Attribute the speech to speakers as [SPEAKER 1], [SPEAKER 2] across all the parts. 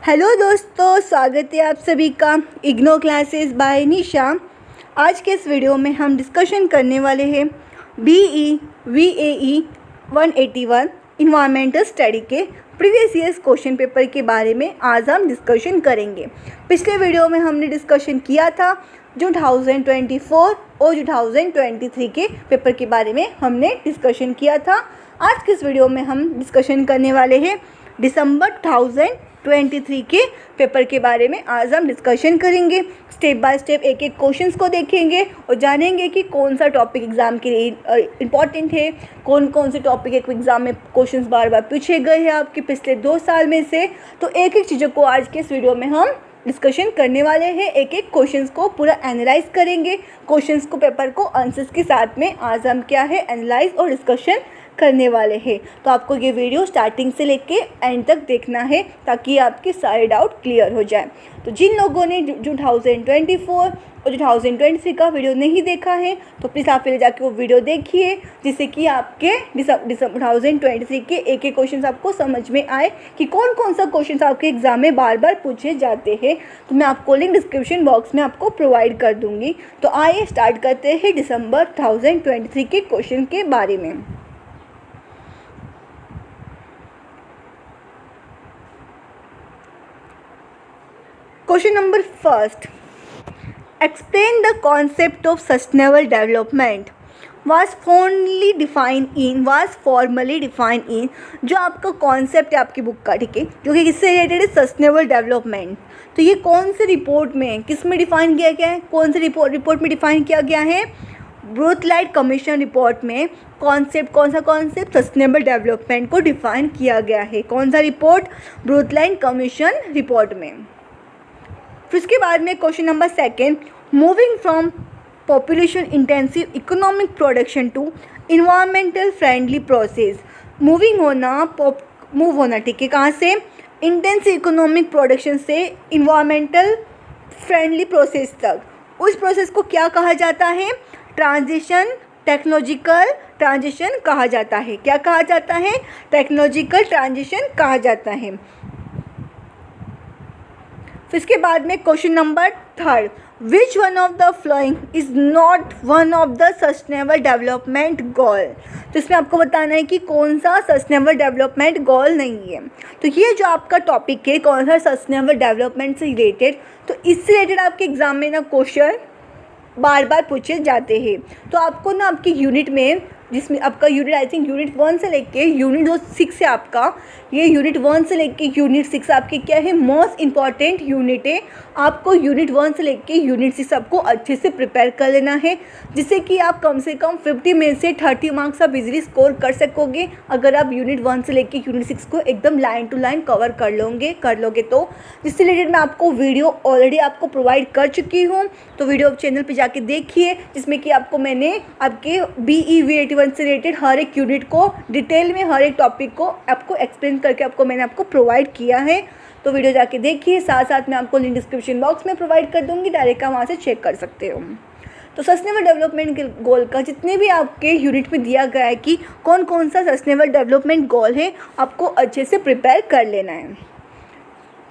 [SPEAKER 1] Hello दोस्तों, स्वागत है आप सभी का इग्नो क्लासेस बाय निशा। आज के इस वीडियो में हम डिस्कशन करने वाले हैं BE-VAE 181 इन्वायरमेंटल स्टडी के प्रीवियस ईयर्स क्वेश्चन पेपर के बारे में आज हम डिस्कशन करेंगे। पिछले वीडियो में हमने डिस्कशन किया था जो 2024 और 2023 के पेपर के बारे में हमने डिस्कशन किया था। आज के इस वीडियो में हम डिस्कशन करने वाले हैं दिसंबर 2023 के पेपर के बारे में। आज हम डिस्कशन करेंगे, स्टेप बाय स्टेप एक एक क्वेश्चंस को देखेंगे और जानेंगे कि कौन सा टॉपिक एग्ज़ाम के लिए इम्पॉर्टेंट है, कौन कौन से टॉपिक एक एग्ज़ाम में क्वेश्चंस बार बार पूछे गए हैं आपके पिछले 2 साल में से। तो एक एक चीज़ों को आज के इस वीडियो में हम डिस्कशन करने वाले हैं। एक एक क्वेश्चंस को पूरा एनालाइज करेंगे, क्वेश्चंस को पेपर को आंसर्स के साथ में आज हम क्या है एनालाइज और डिस्कशन करने वाले हैं। तो आपको ये वीडियो स्टार्टिंग से लेके एंड तक देखना है ताकि आपके सारे डाउट क्लियर हो जाए। तो जिन लोगों ने 2024 और 2023 का वीडियो नहीं देखा है तो प्लीज़ आप पहले जाके वो वीडियो देखिए, जिससे कि आपके 2023 के एक एक क्वेश्चन आपको समझ में आए कि कौन कौन सा क्वेश्चन आपके एग्जाम में बार बार पूछे जाते हैं। तो मैं आपको लिंक डिस्क्रिप्शन बॉक्स में आपको प्रोवाइड कर दूँगी। तो आइए स्टार्ट करते हैं दिसंबर 2023 के क्वेश्चन के बारे में। Question number first. Explain the concept of sustainable development. Was formally defined in जो आपका कॉन्सेप्ट है आपकी बुक का, ठीक है, जो कि किससे रिलेटेड है, सस्टेनेबल डेवलपमेंट। तो ये कौन से रिपोर्ट में किस में डिफाइन किया गया है, कौन से रिपोर्ट में डिफाइन किया गया है? ब्रूथलाइट कमीशन रिपोर्ट में कौन सा कॉन्सेप्ट सस्टेनेबल डेवलपमेंट को डिफाइन किया गया है। कौन सा रिपोर्ट? ब्रूथलाइट कमीशन रिपोर्ट में। फिर उसके बाद में question number second, moving from population intensive economic production to environmental friendly process. Move होना, ठीक है, कहाँ से? इंटेंसिव इकोनॉमिक प्रोडक्शन से इन्वायरमेंटल फ्रेंडली प्रोसेस तक। उस प्रोसेस को क्या कहा जाता है? ट्रांजिशन, टेक्नोलॉजिकल ट्रांजिशन कहा जाता है। क्या कहा जाता है? टेक्नोलॉजिकल ट्रांजिशन कहा जाता है। फिर इसके बाद में question number third, which one of the following is not one of the sustainable development goal. तो इसमें आपको बताना है कि कौन सा सस्टेनेबल डेवलपमेंट गोल नहीं है। तो ये जो आपका टॉपिक है कौन सा सस्टेनेबल डेवलपमेंट से रिलेटेड, तो इससे रिलेटेड आपके एग्जाम में ना क्वेश्चन बार बार पूछे जाते हैं। तो आपको ना आपकी यूनिट में, जिसमें आपका यूनिट आई थिंक यूनिट 1 से लेके यूनिट जो 6 है आपका, ये यूनिट 1 से लेके यूनिट 6 आपकी क्या है, मोस्ट इंपॉर्टेंट यूनिट है। आपको यूनिट 1 से लेके यूनिट 6 आपको अच्छे से प्रिपेयर कर लेना है, जिससे कि आप कम से कम 50 में से 30 मार्क्स आप इजीली स्कोर कर सकोगे अगर आप यूनिट 1 से लेके यूनिट 6 को एकदम लाइन टू लाइन कवर कर लोगे। तो जिससे रिलेटेड मैं आपको वीडियो ऑलरेडी आपको प्रोवाइड कर चुकी हूँ। तो वीडियो चैनल पर जाके देखिए, जिसमें कि आपको मैंने आपके BE-VAE से रिलेटेड हर एक यूनिट को डिटेल में, हर एक टॉपिक को आपको एक्सप्लेन करके मैंने आपको प्रोवाइड किया है। तो वीडियो जाके देखिए, साथ साथ मैं आपको लिंक डिस्क्रिप्शन बॉक्स में प्रोवाइड कर दूंगी, डायरेक्ट आप वहाँ से चेक कर सकते हो। तो सस्टेनेबल डेवलपमेंट के गोल का जितने भी आपके यूनिट में दिया गया है कि कौन कौन सा सस्टेनेबल डेवलपमेंट गोल है, आपको अच्छे से प्रिपेयर कर लेना है।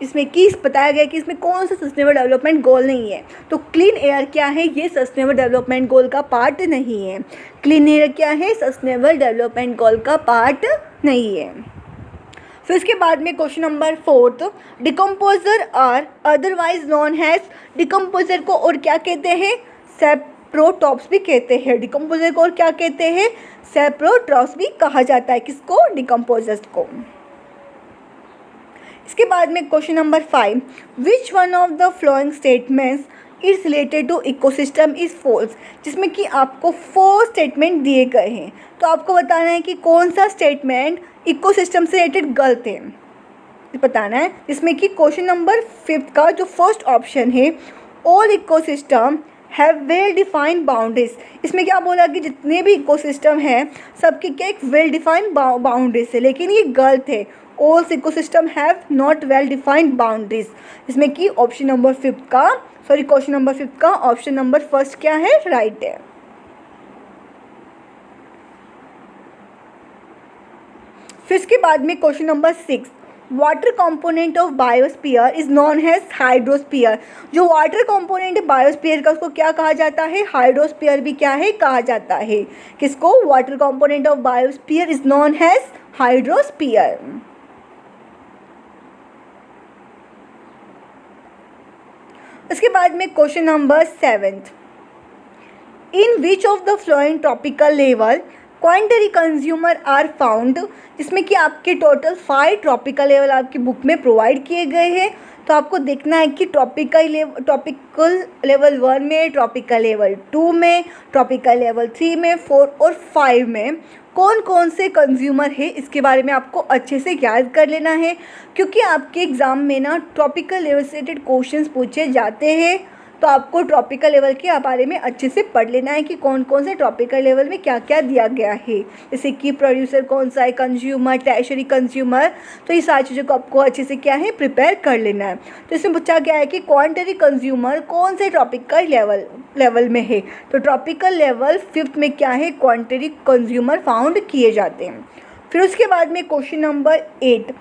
[SPEAKER 1] इसमें कि बताया गया कि इसमें कौन सा सस्टेनेबल डेवलपमेंट गोल नहीं है। तो क्लीन एयर क्या है? ये सस्टेनेबल डेवलपमेंट गोल का पार्ट नहीं है। क्लीन एयर क्या है? सस्टेनेबल डेवलपमेंट गोल का पार्ट नहीं है। फिर इसके बाद में question number 4, decomposer are otherwise known as. Decomposer को और क्या कहते हैं? सेप्रोट्रॉप्स भी कहते हैं। डिकम्पोजर को और क्या कहते हैं? सेप्रोट्रॉप्स भी कहा जाता है। किसको? डिकम्पोजर्स को। इसके बाद में question number 5, which one of the following statements is related to ecosystem is false. जिसमें कि आपको 4 स्टेटमेंट दिए गए हैं, तो आपको बताना है कि कौन सा स्टेटमेंट इकोसिस्टम से रिलेटेड गलत है, बताना है। जिसमें कि क्वेश्चन नंबर 5 का जो फर्स्ट ऑप्शन है, all ecosystem have well defined boundaries. इसमें क्या बोला कि जितने भी इकोसिस्टम हैं सबके क्या एक वेल डिफाइंड बाउंड्रीज है, लेकिन ये गलत है। All ecosystem have not well defined boundaries. इसमें कि ऑप्शन नंबर 5 का, क्वेश्चन नंबर 5 का ऑप्शन नंबर फर्स्ट क्या है, राइट है। फिर इसके बाद में question number 6, water component of biosphere is known as hydrosphere. जो वाटर कंपोनेंट है बायोस्फीयर का उसको क्या कहा जाता है? हाइड्रोस्फीयर भी क्या है कहा जाता है। किसको? Water component of biosphere is known as hydrosphere. उसके बाद में question number 7, in which of the following tropical level क्वांटरी कंज्यूमर आर फाउंड, जिसमें कि आपके टोटल 5 ट्रॉपिकल लेवल आपकी बुक में प्रोवाइड किए गए हैं। तो आपको देखना है कि ट्रॉपिकल लेवल 1 में, ट्रॉपिकल लेवल 2 में, ट्रॉपिकल लेवल 3 में, 4 और 5 में कौन कौन से कंज्यूमर है, इसके बारे में आपको अच्छे से याद कर लेना है, क्योंकि आपके एग्ज़ाम में ना ट्रॉपिकल लेवल से रिलेटेड क्वेश्चंस पूछे जाते हैं। तो आपको ट्रॉपिकल लेवल के बारे में अच्छे से पढ़ लेना है कि कौन कौन से ट्रॉपिकल लेवल में क्या क्या दिया गया है, जैसे कि प्रोड्यूसर कौन सा है, कंज्यूमर, टैशरी कंज्यूमर। तो ये सारी चीज़ों को आपको अच्छे से क्या है प्रिपेयर कर लेना है। तो इसमें पूछा गया है कि क्वांटरी कंज्यूमर कौन से ट्रॉपिकल लेवल में है। तो ट्रॉपिकल लेवल 5th में क्या है? क्वांटरी कंज्यूमर फाउंड किए जाते हैं। फिर उसके बाद में question number 8,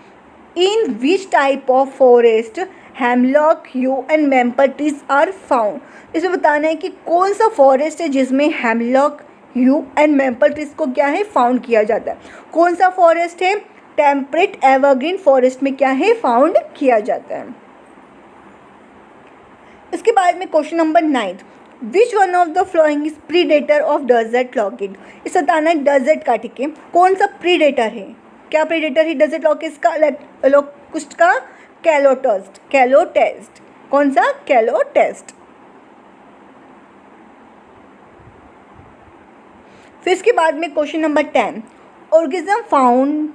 [SPEAKER 1] in which type of forest hemlock, yew and maple trees are found. इसमें बताना है कि कौन सा फॉरेस्ट है जिसमें hemlock, yew and maple trees को क्या है फाउंड किया जाता है। कौन सा फॉरेस्ट है? टेम्परेट एवरग्रीन फॉरेस्ट में क्या है फाउंड किया जाता है। इसके बाद में question number 9, which one of the following is predator of desert locust. इसे बताना है डेजर्ट का, ठीक है, कौन सा प्रीडेटर है, क्या प्रीडेटर है डेजर्ट लॉकिड का? लोकुस्ट का कैलोटेस्ट। कौन सा? कैलोटेस्ट। फिर इसके बाद में question number 10, organism found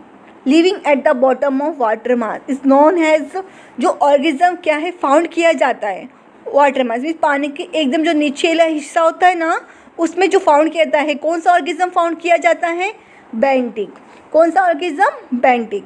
[SPEAKER 1] living at the bottom of water mass is known as. जो ऑर्गेनिज्म क्या है फाउंड किया जाता है वाटर मास मीन्स पानी के एकदम जो नीचेला हिस्सा होता है ना, उसमें जो फाउंड किया जाता है, कौन सा ऑर्गेनिज्म फाउंड किया जाता है? बेंटिक। कौन सा organism? Bentinck.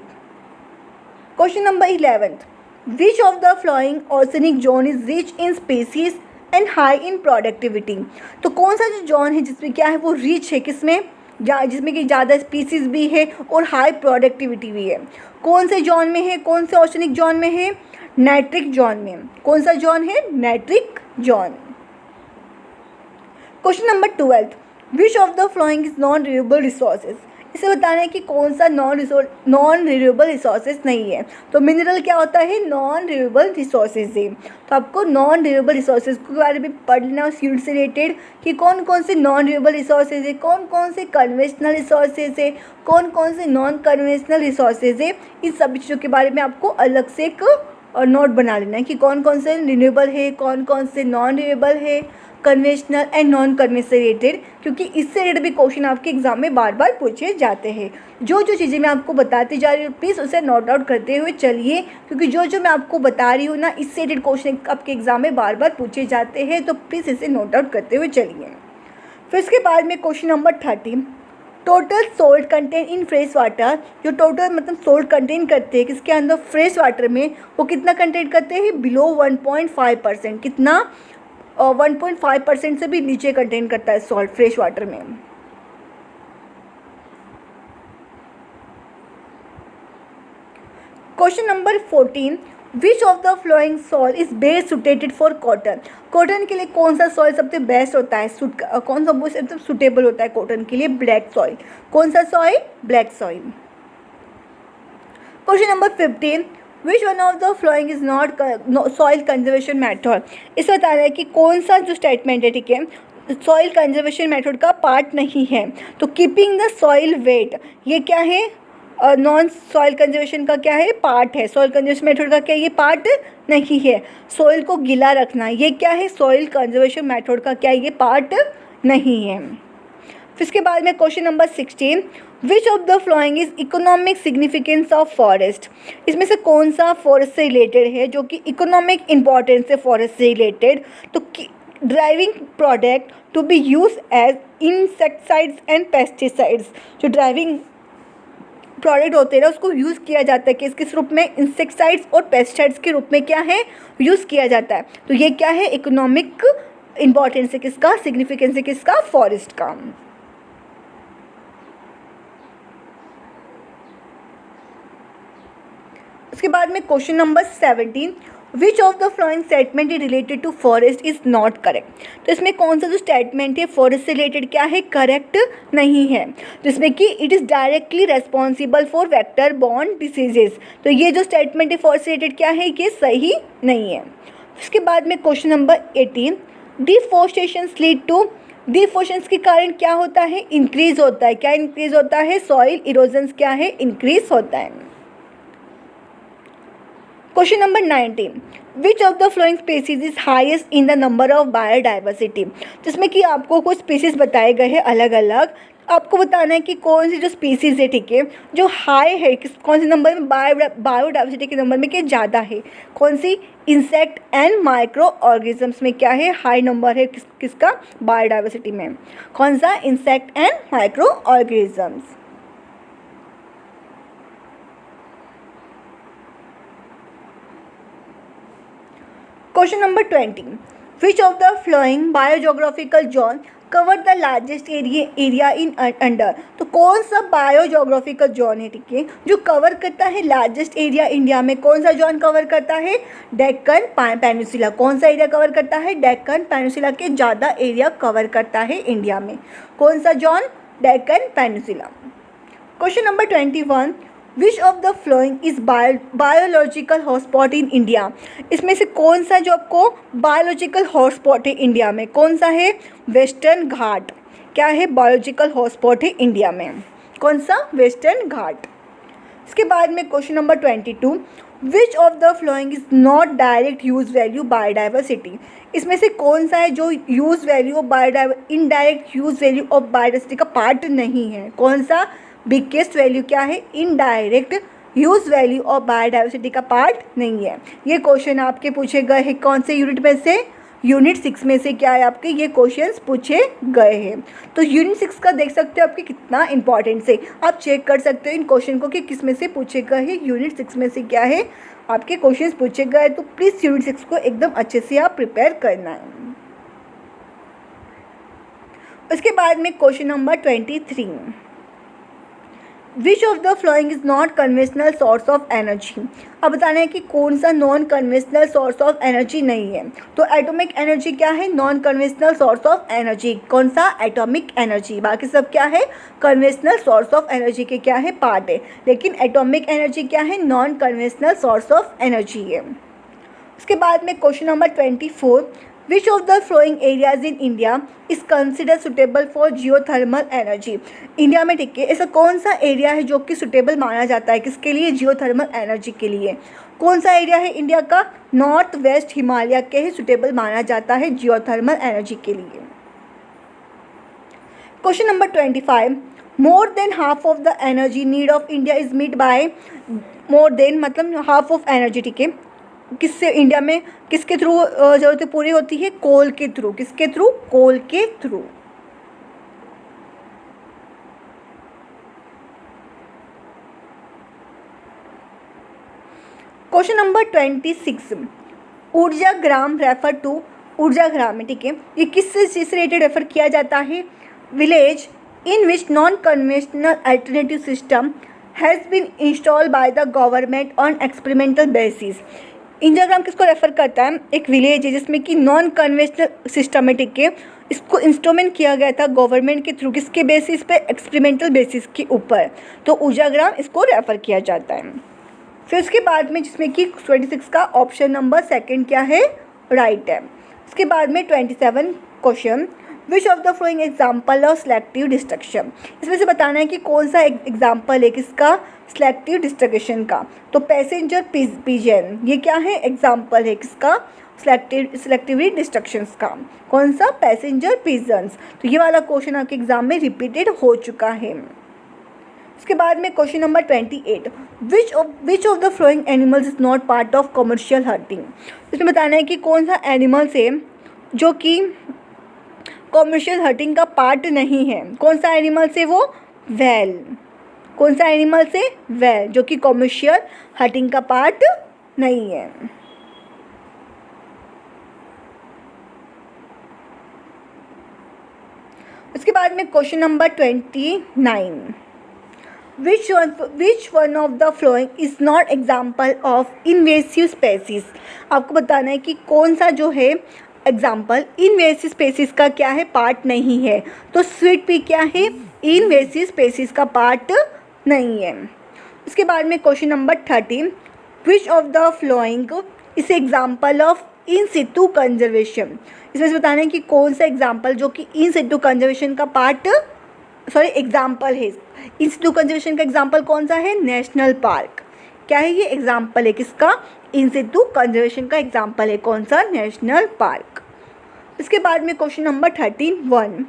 [SPEAKER 1] Question number 11, which of the flowing oceanic zone is rich in species and high in productivity. तो कौन सा जो जोन है जिसमें क्या है वो रिच है, किसमें? जिसमें कि ज़्यादा स्पीसीज भी है और हाई प्रोडक्टिविटी भी है। कौन से जोन में है? कौन से ओशनिक जोन में है? नाइट्रिक जोन में। कौन सा जोन है? Nitric zone. Question number 12, which of the following is non renewable resources. इसे बताना है कि कौन सा नॉन रिन्यूएबल रिसोर्सेज नहीं है। तो मिनरल क्या होता है? नॉन रिन्यूएबल रिसोर्सेज है। तो आपको नॉन रिन्यूएबल रिसोर्सेज के बारे में पढ़ लेना उस यूनिट से रिलेटेड कि कौन कौन से नॉन रिन्यूएबल रिसोर्सेज है, कौन कौन से कन्वेंशनल रिसोर्सेज है, कौन कौन से नॉन कन्वेंशनल रिसोर्सेज है। इन सभी चीज़ों के बारे में आपको अलग से एक नोट बना लेना है कि कौन कौन से रिन्यूएबल है, कौन कौन से नॉन रिन्यूएबल है, conventional and non conventional related, क्योंकि इससे रिलेटेड भी क्वेश्चन आपके एग्जाम में बार बार पूछे जाते हैं। जो जो चीज़ें मैं आपको बताती जा रही हूँ प्लीज़ उसे नोट आउट करते हुए चलिए, क्योंकि जो जो मैं आपको बता रही हूँ ना इससे रिलेटेड क्वेश्चन आपके एग्जाम में बार बार पूछे जाते हैं, तो प्लीज़ इसे नोट आउट करते हुए चलिए। फिर इसके बाद में question number 13, total salt content in fresh water. जो टोटल मतलब सोल्ट कंटेन करते हैं किसके अंदर? फ्रेश वाटर में। वो कितना कंटेंट करते हैं? बिलो 1.5%। कितना? 1.5% से भी नीचे कंटेन करता है सॉल्ट फ्रेश वाटर में। Question number 14, which of the following soil is best suited for cotton. Cotton के लिए कौन सा सॉइल सबसे बेस्ट होता है, कौन सा सबसे सुटेबल होता है कॉटन के लिए? Black soil. कौन सा soil? Black soil. Question number 15, which one of the following is not soil conservation method. इस बता रहा है कि कौन सा जो स्टेटमेंट है, ठीक है, सॉइल कंजर्वेशन मेथड का पार्ट नहीं है। तो कीपिंग द सॉइल वेट, ये क्या है? नॉन सॉइल कंजर्वेशन का क्या है? पार्ट है। सॉइल कंजर्वेशन मेथड का क्या? ये पार्ट नहीं है। सॉइल को गीला रखना, ये क्या है? सॉइल कंजर्वेशन मेथड का क्या? ये पार्ट नहीं है। फिर इसके बाद में question number 16, which of the following is economic significance of forest. इसमें से कौन सा फॉरेस्ट से रिलेटेड है जो कि इकोनॉमिक इंपॉर्टेंस है फॉरेस्ट से रिलेटेड? तो driving product to be use as insecticides and pesticides. जो ड्राइविंग प्रोडक्ट होते हैं ना उसको यूज़ किया जाता है किस रूप में? इंसेक्टिसाइड्स और पेस्टिसाइड्स के रूप में क्या है? यूज़ किया जाता है। तो ये क्या है? इकोनॉमिक इंपॉर्टेंस है किसका? सिग्निफिकेंस है किसका? फॉरेस्ट का। उसके बाद में question number 17, which of the following statement is related to forest is not correct. तो इसमें कौन सा जो स्टेटमेंट है फॉरेस्ट से रिलेटेड क्या है, करेक्ट नहीं है। जिसमें कि it is directly responsible for vector borne diseases, तो ये जो स्टेटमेंट है फॉरेस्ट से रिलेटेड क्या है, ये सही नहीं है। उसके बाद में question number 18, deforestation lead to, deforestation के कारण क्या होता है, इंक्रीज होता है। क्या इंक्रीज होता है, सॉइल इरोजन क्या है, इंक्रीज होता है। Question number 19, which of the flowing species is highest in the number of biodiversity. जिसमें कि आपको कुछ स्पीसीज बताए गए हैं अलग अलग, आपको बताना है कि कौन सी जो स्पीसीज है, ठीक है, जो हाई है, कौन से नंबर में, बायोडाइवर्सिटी के नंबर में क्या ज़्यादा है, कौन सी, इंसेक्ट एंड माइक्रो ऑर्गेनिजम्स में क्या है, हाई नंबर है किसका, बायोडाइवर्सिटी में, कौन सा, insect and micro organisms. Question number 20, which of the flowing biogeographical zone cover the largest area in under. तो कौन सा बायोजोग्राफिकल जोन है, ठीक है, जो कवर करता है लार्जेस्ट एरिया इंडिया में, कौन सा जोन कवर करता है, डेक्कन पेनिनसुला। कौन सा एरिया कवर करता है, डेक्कन पेनिनसुला के ज़्यादा एरिया कवर करता है इंडिया में, कौन सा zone, Deccan peninsula. Question number 21, which of the following is biological hotspot in India. इसमें से कौन सा जो आपको बायोलॉजिकल हॉटस्पॉट है इंडिया में, कौन सा है, वेस्टर्न घाट। क्या है, बायोलॉजिकल हॉटस्पॉट है इंडिया में, कौन सा, वेस्टर्न घाट। इसके बाद में question number 22, which of the following is not direct use value biodiversity. इसमें से कौन सा है जो use value of indirect use value of biodiversity का पार्ट नहीं है, कौन सा, बिगेस्ट वैल्यू क्या है, indirect use value of biodiversity का पार्ट नहीं है। ये क्वेश्चन आपके पूछे गए हैं कौन से यूनिट में से, यूनिट 6 में से क्या है आपके ये क्वेश्चंस पूछे गए हैं। तो यूनिट 6 का देख सकते हो आपके कितना इंपॉर्टेंस है, आप चेक कर सकते हो इन क्वेश्चन को कि किस में से पूछे गए हैं, यूनिट 6 में से क्या है आपके क्वेश्चंस पूछे गए। तो प्लीज़ यूनिट 6 को एकदम अच्छे से आप प्रिपेयर करना है। उसके बाद में question number 23, which of the following is not conventional source of energy. अब बताना है कि कौन सा non conventional source of energy नहीं है। तो एटॉमिक एनर्जी क्या है, non conventional source of energy, कौन सा, एटॉमिक एनर्जी। बाकी सब क्या है, कन्वेंशनल सोर्स ऑफ एनर्जी के क्या है, पार्ट है, लेकिन एटॉमिक एनर्जी क्या है, non conventional source of energy है। उसके बाद में question number 24, which of the flowing areas in India is consider suitable for geothermal energy. India में, ठीक है, ऐसा कौन सा एरिया है जो कि सुटेबल माना जाता है किसके लिए, जियोथर्मल एनर्जी के लिए। कौन सा एरिया है इंडिया का, नॉर्थ वेस्ट हिमालय के ही सुटेबल माना जाता है जियोथर्मल एनर्जी के लिए। Question number 25, more than half of the energy need of India is meet by, more than मतलब हाफ ऑफ एनर्जी, ठीक है, किससे इंडिया में किसके थ्रू ज़रूरतें पूरी होती है, कोल के थ्रू, किसके थ्रू, कोल के थ्रू। क्वेश्चन नंबर 26, ऊर्जा ग्राम रेफर टू, ऊर्जा ग्राम है, ठीक है, ये किससे रिलेटेड रेफर किया जाता है, village in which non conventional alternative system has been installed by the government on experimental basis. Instagram किसको रेफर करता है, एक विलेज है जिसमें कि नॉन कन्वेंशनल सिस्टमेटिक के इसको इंस्ट्रूमेंट किया गया था गवर्नमेंट के थ्रू, किसके बेसिस पे, एक्सपेरिमेंटल बेसिस के ऊपर। तो ऊर्जाग्राम इसको रेफर किया जाता है। फिर उसके बाद में जिसमें कि 26 का ऑप्शन नंबर 2 क्या है, राइट है। उसके बाद में 27 question, which of the flowing example of selective destruction. इसमें से बताना है कि कौन सा एग्जाम्पल है किसका, सेलेक्टिव डिस्ट्रक्शन का। तो पैसेंजर पिजन ये क्या है, एग्जाम्पल है किसका, सेलेक्टिवली डिस्ट्रक्शंस का, कौन सा, पैसेंजर पिजन्स। तो ये वाला क्वेश्चन आपके एग्जाम में रिपीटेड हो चुका है। उसके बाद में question number 28, which of the flowing animals is not part of commercial hunting. इसमें बताना है कि कौन सा एनिमल्स है जो कि कमर्शियल हंटिंग का पार्ट नहीं है। कौन सा एनिमल से वो, व्हेल। कौन सा एनिमल से, व्हेल, जो कि कमर्शियल हंटिंग का पार्ट नहीं है। उसके बाद में question number 29, which one of the following is not example of invasive species. आपको बताना है कि कौन सा जो है एग्जाम्पल इन्वेसिव स्पेसीज का क्या है, पार्ट नहीं है। तो स्वीट पी क्या है, इन्वेसिव स्पेसीज का पार्ट नहीं है। उसके बाद में question number 13, which of the following is example of in Situ conservation. इसमें से बताना है कि कौन सा एग्जाम्पल जो कि इन सिटू कंजर्वेशन का पार्ट एग्जाम्पल है। इन सिटू कंजर्वेशन का एग्जाम्पल कौन सा है, नेशनल पार्क। क्या है ये, एग्जाम्पल है किसका, इन सिटू कंजर्वेशन का एग्जाम्पल है कौन सा, नेशनल पार्क। इसके बाद में question number 13(1),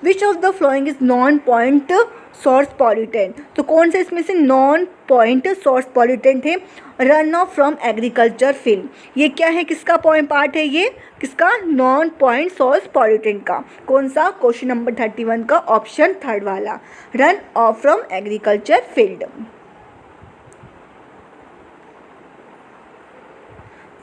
[SPEAKER 1] which of the following is non point source pollutant. तो कौन सा इसमें से नॉन पॉइंट सोर्स पॉल्यूटेंट है, run of from agriculture field. ये क्या है, किसका पॉइंट पार्ट है, ये किसका, नॉन पॉइंट सोर्स पॉल्यूटेंट का। कौन सा, क्वेश्चन नंबर 31 का ऑप्शन 3 वाला, run of from agriculture field.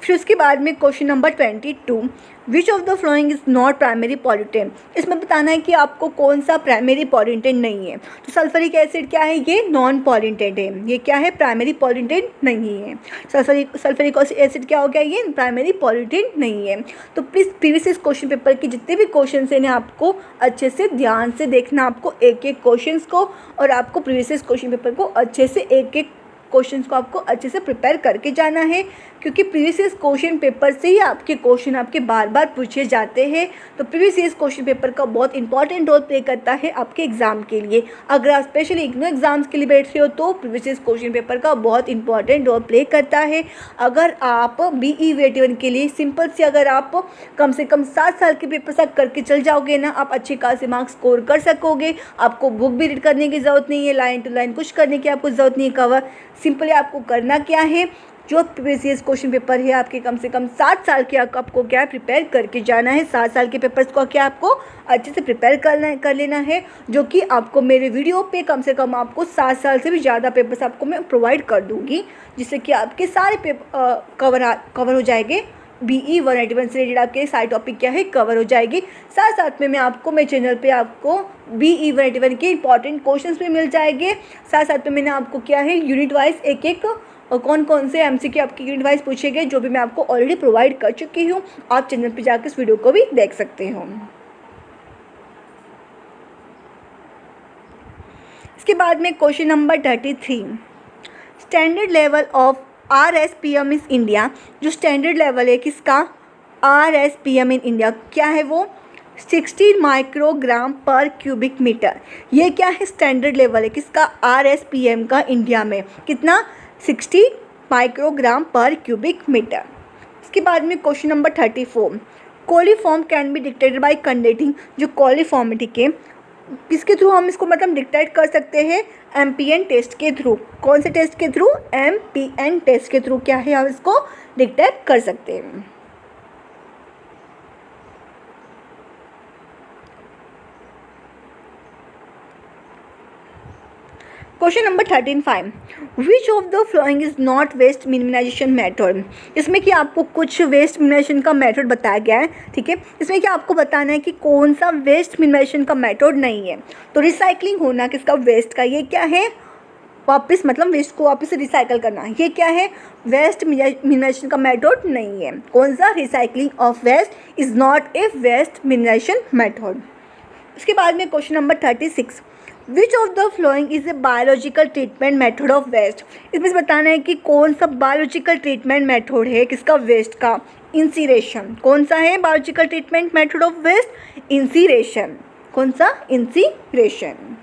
[SPEAKER 1] फिर उसके बाद में question number 22, which of the following is not primary pollutant. इसमें बताना है कि आपको कौन सा प्राइमरी पॉल्यूटेंट नहीं है। तो सल्फ्यूरिक एसिड क्या है, ये नॉन पॉल्यूटेंट है, ये क्या है, प्राइमरी पॉल्यूटेंट नहीं है। सल्फ्यूरिक एसिड क्या हो गया, ये प्राइमरी पॉल्यूटेंट नहीं है। तो प्लीज़ प्रीवियस क्वेश्चन पेपर के जितने भी क्वेश्चन हैं आपको अच्छे से ध्यान से देखना, आपको एक एक क्वेश्चन को, और आपको प्रीवियस क्वेश्चन पेपर को अच्छे से एक एक क्वेश्चंस को आपको अच्छे से प्रिपेयर करके जाना है, क्योंकि प्रीवियस क्वेश्चन पेपर से ही आपके क्वेश्चन आपके बार बार पूछे जाते हैं। तो प्रीवियस क्वेश्चन पेपर का बहुत इंपॉर्टेंट रोल प्ले करता है आपके एग्जाम के लिए। अगर आप स्पेशली इग्नू एग्जाम्स के लिए बैठ रहे हो तो प्रीवियस क्वेश्चन पेपर का बहुत इंपॉर्टेंट रोल प्ले करता है। अगर आप BE Weight 1 के लिए सिंपल से अगर आप कम से कम 7 साल के पेपर साथ करके चल जाओगे ना, आप अच्छे खासे मार्क्स स्कोर कर सकोगे। आपको बुक भी रीड करने की ज़रूरत नहीं है, लाइन टू लाइन कुछ करने की आपको ज़रूरत नहीं है कवर। सिंपली आपको करना क्या है, जो प्रीवियस क्वेश्चन पेपर है आपके कम से कम 7 साल के आपको क्या है प्रिपेयर करके जाना है। 7 साल के पेपर्स को क्या आपको अच्छे से प्रिपेयर कर लेना है, जो कि आपको मेरे वीडियो पे कम से कम आपको 7 साल से भी ज़्यादा पेपर्स आपको मैं प्रोवाइड कर दूँगी, जिससे कि आपके सारे पेपर कवर हो जाएंगे। BE 181 से रिलेटेड आपके सारे टॉपिक क्या है कवर हो जाएगी। साथ साथ में मैं आपको मेरे चैनल पे आपको BE 181 के इंपॉर्टेंट क्वेश्चंस भी मिल जाएंगे। साथ साथ में मैंने आपको क्या है यूनिट वाइज एक एक कौन कौन से MCQ आपके यूनिट वाइज पूछे गए, जो भी मैं आपको ऑलरेडी प्रोवाइड कर चुकी हूँ। आप चैनल पे जाकर इस वीडियो को भी देख सकते हो। इसके बाद में question number 33, standard level of RSPM इस इंडिया। जो स्टैंडर्ड लेवल है किसका, RSPM इन इंडिया, क्या है वो 60 माइक्रोग्राम पर क्यूबिक मीटर। ये क्या है, स्टैंडर्ड लेवल है किसका, RSPM का इंडिया में कितना, 60 माइक्रोग्राम पर क्यूबिक मीटर। इसके बाद में question number 34, coliform can be dictated bye conducting. जो कोलिफॉर्म है ठीक है, किसके थ्रू हम इसको मतलब डिक्टेट कर सकते हैं, MPN टेस्ट के थ्रू। कौन से टेस्ट के थ्रू, MPN टेस्ट के थ्रू क्या है हम इसको डिक्टेट कर सकते हैं। Question number 13(5), which of the following is not waste minimisation method. इसमें कि आपको कुछ वेस्ट मिनिमाइजेशन का मेथड बताया गया है, ठीक है। इसमें क्या आपको बताना है कि कौन सा वेस्ट मिनिमाइजेशन का मेथड नहीं है। तो रिसाइकलिंग होना किसका, वेस्ट का, ये क्या है, वापस मतलब वेस्ट को वापस से रिसाइकल करना, ये क्या है, वेस्ट मिनिमाइजेशन का मेथड नहीं है। कौन सा, recycling of waste is not a waste minimisation method. उसके बाद में question number 36, which of the following is a biological treatment method of waste. इसमें बताना है कि कौन सा बायोलॉजिकल ट्रीटमेंट मेथड है किसका, वेस्ट का, इंसीरेशन। कौन सा है biological treatment method of waste, incineration. कौन सा, इंसीरेशन।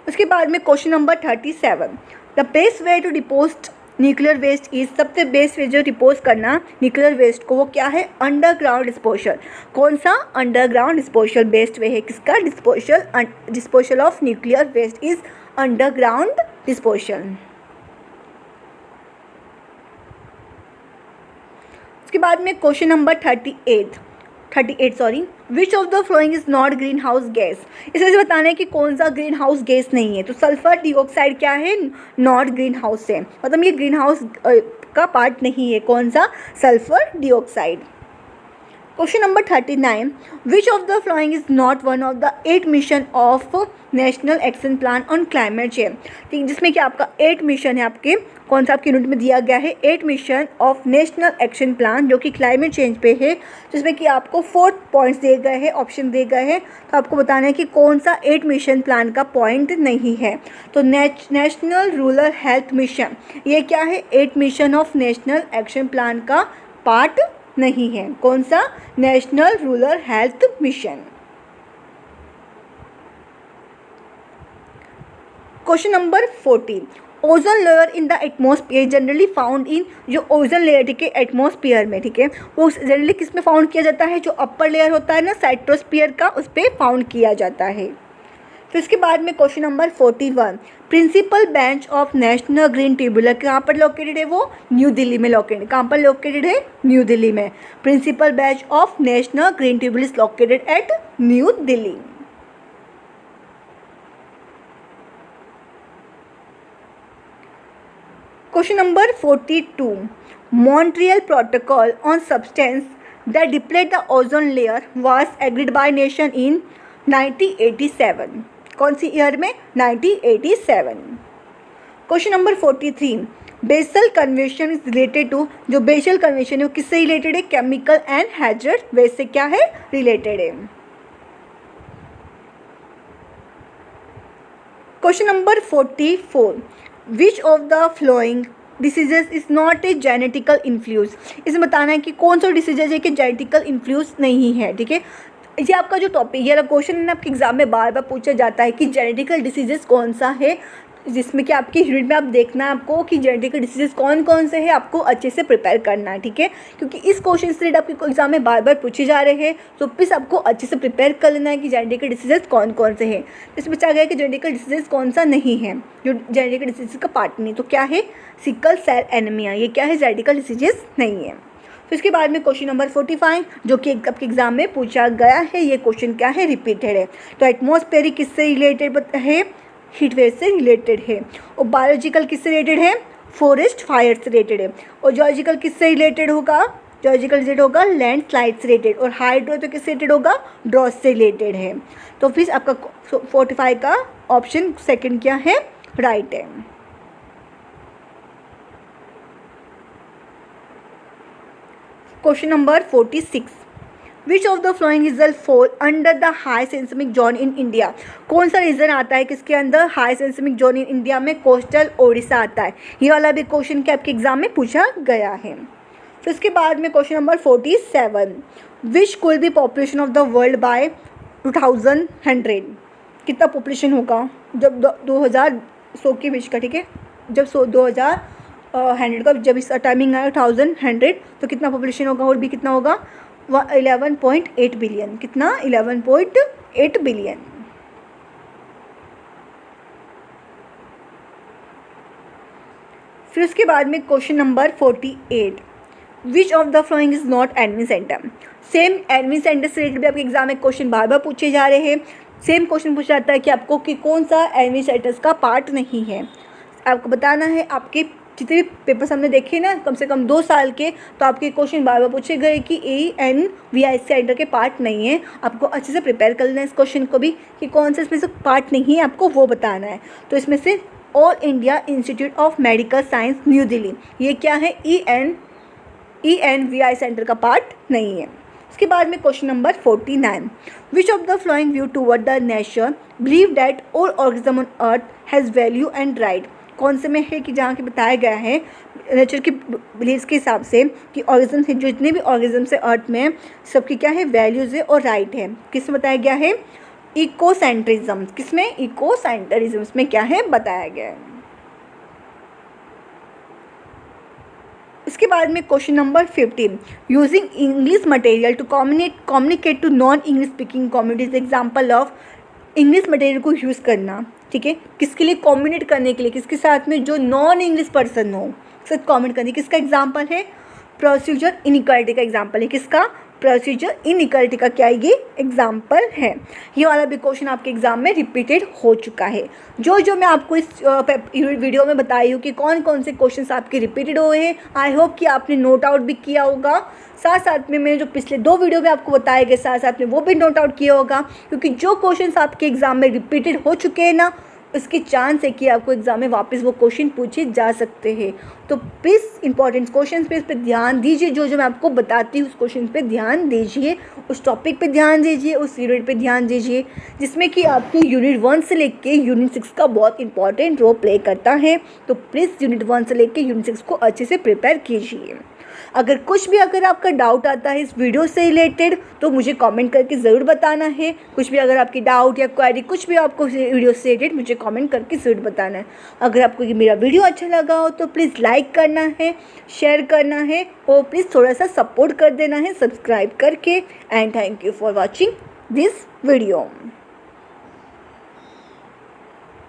[SPEAKER 1] उसके बाद में question number 37, the best way to dispose nuclear waste is. सबसे बेस्ट वे जो डिपोज करना न्यूक्लियर वेस्ट को वो क्या है, अंडरग्राउंड डिस्पोजल। कौन सा, अंडरग्राउंड डिस्पोजल बेस्ट वे है किसका, disposal of nuclear waste is underground disposal. उसके बाद में question number 38 which of the following is not greenhouse gas. इसमें से बताना है कि कौन सा ग्रीन हाउस गैस नहीं है। तो सल्फर डाइऑक्साइड क्या है, नॉट ग्रीन हाउस है, मतलब ये ग्रीन हाउस का पार्ट नहीं है। कौन सा, sulphur dioxide. Question number 39, which of the following is not one of the 8 mission of national action plan on climate change. ठीक, जिसमें कि आपका 8 मिशन है, आपके कौन सा आपके यूनिट में दिया गया है 8 mission of national action plan जो कि क्लाइमेट चेंज पे है, जिसमें कि आपको 4 पॉइंट्स दिए गए हैं, ऑप्शन दिए गए हैं। तो आपको बताना है कि कौन सा 8 मिशन प्लान का पॉइंट नहीं है। तो नेशनल रूरल हेल्थ मिशन, ये क्या है, 8 mission of national action plan का पार्ट नहीं है। कौन सा, national rural health mission. Question number 40, ozone layer in the atmosphere generally found in, जो ओजोन लेयर ठीक है एटमॉस्फेयर में, ठीक है, वो जनरली किस में फाउंड किया जाता है, जो अपर लेयर होता है ना स्ट्रेटोस्फीयर का, उस पर फाउंड किया जाता है। फिर इसके बाद में question number 41, principal bench of National Green Tribunal कहाँ पर लोकेटेड है, वो न्यू दिल्ली में लोकेटेड। कहाँ पर लोकेटेड है, न्यू दिल्ली में। Principal bench of National Green Tribunal is located at New Delhi. Question number 42, Montreal Protocol on substance that deplete the ozone layer was agreed by nation in 1987। कौन सी year में, 1987। Question number 43, Basel Convention is related to, जो Basel Convention है वो किससे related है, chemical and hazard waste से क्या है, रिलेटेड है। Question number 44, which of the following diseases is not a genetical influence. इसमें बताना है कि कौन सा डिसीजेज है कि जेनेटिकल इन्फ्लूस नहीं है। ठीक है, ये आपका जो टॉपिक, ये क्वेश्चन है ना आपके एग्जाम में बार बार पूछा जाता है कि जेनेटिकल डिसीजेस कौन सा है, जिसमें कि आपके यूनिट में आप देखना है आपको कि जेनेटिकल डिसीजेस कौन कौन से हैं, आपको अच्छे से प्रिपेयर करना है। ठीक है, क्योंकि इस क्वेश्चन से आपके एग्जाम में बार बार पूछे जा रहे हैं, तो प्लीज़ आपको अच्छे से प्रिपेयर कर लेना है कि जेनेटिकल डिसीजेस कौन कौन से हैं। इसमें पूछा गया कि जेनेटिकल डिसीजेस कौन सा नहीं है, जो जेनेटिकल डिसीजेस का पार्ट नहीं, तो क्या है, सिकल सेल एनीमिया, ये क्या है, जेनेटिकल डिसीजेस नहीं है। तो इसके बाद में क्वेश्चन नंबर 45, जो कि आपके एग्जाम में पूछा गया है, ये क्वेश्चन क्या है, रिपीटेड है। तो एटमॉस्फेरिक किससे रिलेटेड है, हीट वेव से रिलेटेड है। और बायोलॉजिकल किससे रिलेटेड है, फॉरेस्ट फायर से रिलेटेड है। और जियोलॉजिकल किससे रिलेटेड होगा, जियोलॉजिकल रिलेटेड होगा लैंड स्लाइड से रिलेटेड। और हाइड्रो तो किससे रिलेटेड होगा, ड्रॉस से रिलेटेड है। तो फिर आपका 45 का ऑप्शन सेकंड क्या है, राइट है। Question number 46, which of the following result fall under the high seismic zone in India. कौन सा रीजन आता है किसके अंदर, high seismic zone in India में कोस्टल ओडिशा आता है। ये वाला भी क्वेश्चन क्या आपके एग्जाम में पूछा गया है। फिर इसके बाद में क्वेश्चन नंबर 47, विच कुल B population of the world by 2100। कितना पॉपुलेशन होगा जब 2100 के बीच का, ठीक है, जब 2100 का जब इस टाइमिंग आया 1100, तो कितना पॉपुलेशन होगा, और भी कितना होगा, 11.8 बिलियन। कितना, 11.8 बिलियन। फिर उसके बाद में question number 48, which of the following is not admin centre. Same admin centre से रिलेटेड भी आपके एग्जाम में क्वेश्चन बार बार पूछे जा रहे हैं। सेम क्वेश्चन पूछा जाता है कि आपको कि कौन सा एडमिन सेंटर्स का पार्ट नहीं है, आपको बताना है। आपके जितने भी पेपर्स हमने देखे ना कम से कम 2 साल के, तो आपके क्वेश्चन बार बार पूछे गए कि ANVI सेंटर के पार्ट नहीं है। आपको अच्छे से प्रिपेयर कर लेना है इस क्वेश्चन को भी कि कौन सा इसमें से पार्ट नहीं है, आपको वो बताना है। तो इसमें से all India institute of medical science new Delhi, ये क्या है, ENVI सेंटर का पार्ट नहीं है। इसके बाद में question number 49, which of the flowing view toward the nature believe that all organism on earth has value and right. कौन से में है कि जहाँ के बताया गया है नेचर की बिलीव्स के हिसाब से कि ऑर्गेनिज्म है, जो जितने भी ऑर्गेनिज्म है अर्थ में, सबकी क्या है, वैल्यूज़ है और राइट है। किस में बताया गया है, इकोसेंट्रिज्म। किसमें, इकोसेंट्रिज्म में क्या है, बताया गया है। इसके बाद में question number 15, using English material to communicate to non English speaking communities. Example of English material को यूज़ करना, ठीक है, किसके लिए, कम्युनिकेट करने के लिए, किसके साथ में, जो नॉन इंग्लिश पर्सन हो, साथ कम्युनिकेट करने। किसका एग्जाम्पल है, प्रोसीजर इनइक्वालिटी का एग्जाम्पल है। किसका, प्रोसीजर इनइक्वालिटी का क्या ये एग्जाम्पल है। ये वाला भी क्वेश्चन आपके एग्जाम में रिपीटेड हो चुका है। जो मैं आपको इस वीडियो में बताई हूँ कि कौन कौन से क्वेश्चंस आपके रिपीटेड हुए हैं, आई होप कि आपने नोट आउट भी किया होगा। साथ साथ में मैंने जो पिछले 2 वीडियो में आपको बताए गए साथ साथ में वो भी नोट आउट किया होगा, क्योंकि जो क्वेश्चंस आपके एग्जाम में रिपीटेड हो चुके हैं ना, उसके चांस है कि आपको एग्जाम में वापस वो क्वेश्चन पूछे जा सकते हैं। तो प्लीज़ इंपॉर्टेंट क्वेश्चन पे इस पर ध्यान दीजिए। जो मैं आपको बताती हूँ उस क्वेश्चन पे ध्यान दीजिए, उस टॉपिक पे ध्यान दीजिए, उस यूनिट पे ध्यान दीजिए जिसमें कि आपके यूनिट 1 से लेके यूनिट 6 का बहुत इंपॉर्टेंट रोल प्ले करता है। तो प्लीज़ यूनिट 1 से लेके यूनिट 6 को अच्छे से प्रिपेयर कीजिए। अगर आपका डाउट आता है इस वीडियो से रिलेटेड तो मुझे कमेंट करके ज़रूर बताना है। कुछ भी अगर आपकी डाउट या क्वेरी कुछ भी आपको वीडियो से रिलेटेड मुझे कमेंट करके ज़रूर बताना है। अगर आपको ये मेरा वीडियो अच्छा लगा हो तो प्लीज़ लाइक करना है, शेयर करना है और प्लीज़ थोड़ा सा सपोर्ट कर देना है सब्सक्राइब करके। And thank you for watching this video.